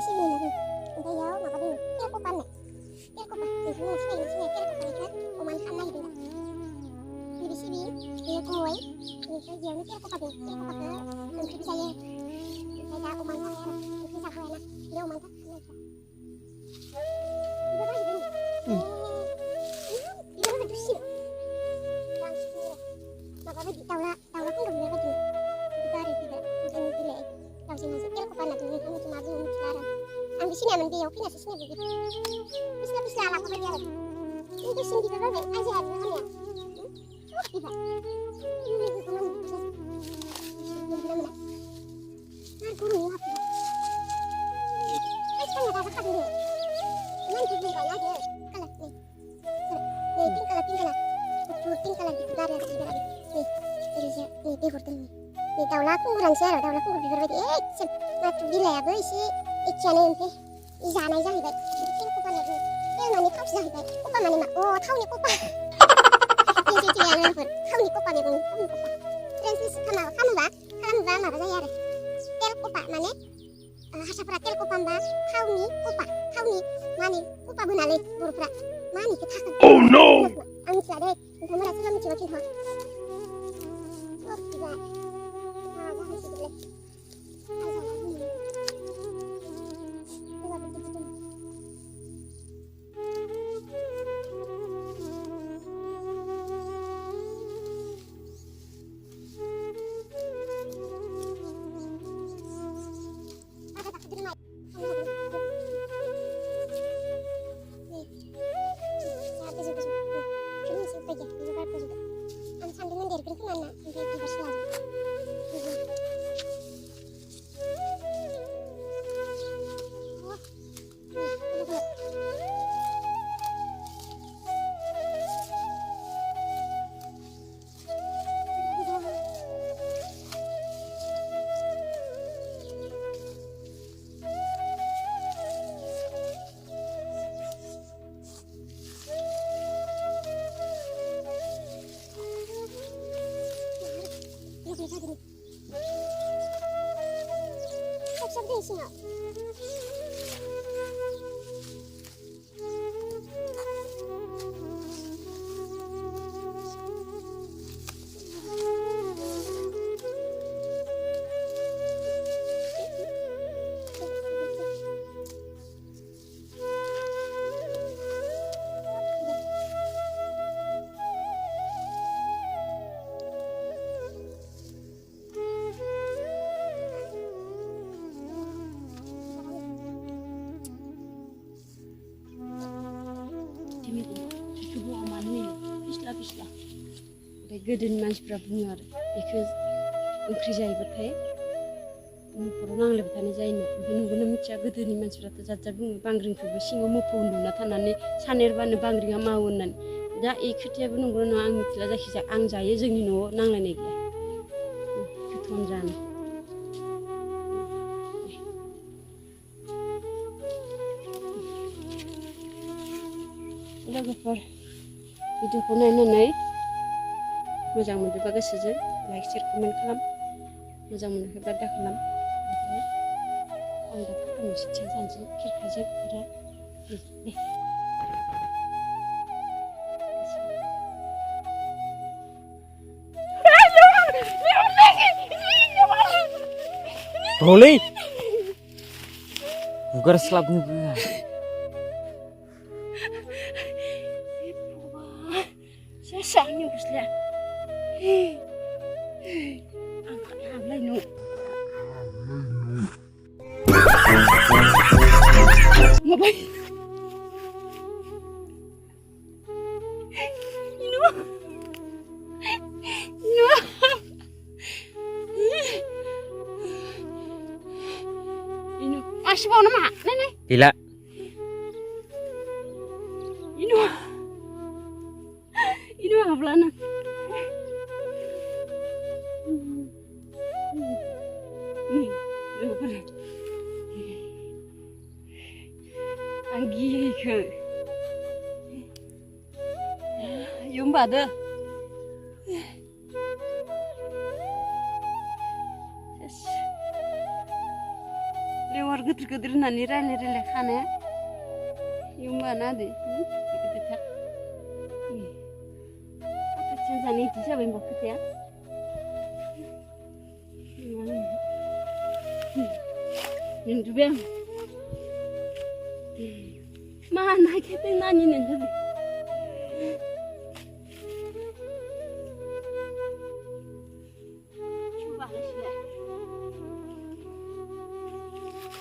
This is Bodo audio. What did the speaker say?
시비는 근데요 마가는 뗄고 빤네 뗄고 빠 요즘에 시내 뗄고 빠니까 오만 한나이 된다 우리 시비 이거 고이 이거 지역은 뗄고 빠도 뗄고 빠도 그 비자에 내가 오만 한나이 그 비자 고이나 이거 오만 한나이 이거 이거 좀 싫어 마가가 다ula không được việc gì kita ada tidak mungkin gila kalau sih masuk kel kepala tuh kamu cuma aja sekarang ambil sini aman dia oke sini begitu bisa lah apa dia itu sini juga kan aja kan ya oh tiba ini itu teman bisa benar-benar nah guru apa kan nggak ada kan dia cuman tuh banyak aja kalau nih tinggal gitu dari nih ini sih nih dia bertemu nih daula aku kurang share daula aku berbeda sih matu gila ya boy sih channel ini izana aja hibat ini kupa lagi ini mana kau sih hibat kupa mana mak oh tahu nih kupa ini sih channel ini tahu nih kupa begung tahu nih kupa Francis kamu ba apa aja ya tel kupa mana hasapra tel kupa ba tahu nih mana kupa bunale burupra mana kita oh no ang sada kamu rasa kamu coba coba oh tidak jangan sih deh Siap. फिस्ला ओमफ्राय गोदोनि मानसिफ्रा बुङो आरो बेखौ ओंख्रि जायोबाथाय न'खराव नांलायबाय थानाय जायोनो ओमफ्राय नंगौना मिथिया गोदोनि मानसिफ्राथ' जात जात बुङो बांग्रिंखौबो सिङाव मोफौ उन्दुना थानानै सानेरबानो बांग्रिङा मावो होननानै दा ए खोथायाबो नंगौना नङा आं मिथिला जायखिजाया आं जायो जोंनि न'आव नांलायनाय गैया गोथावआनो जानो लोगोफोर भिडिअखौ नायनानै मोजां मोनदोंबा गोसोजों लाइक शेयार कमेन्ट खालाम मोजां मोनाखैबा दा खालाम आं दा फोरमायनोसै जानोसै खिरखाजों आरो दे Rolly bukan selapnya bukan Sesaknya Guslia. Angkat hablay nu. Ngapain? Inu. Inu. Masih mau nama? Nenek. Tidak. Inu. Ini apa pelana? Nih, lupa. Anggi ke. Yum pada. लेवार गिदिर गिदिर होननानै रायलाय रायलाय खानाया होमबा ना दे गिदिरथार आथिं जानाय इदि जाबाय होमबा खोथाया उन्दुबाय आं मा नागिरदों नानि नोंखौ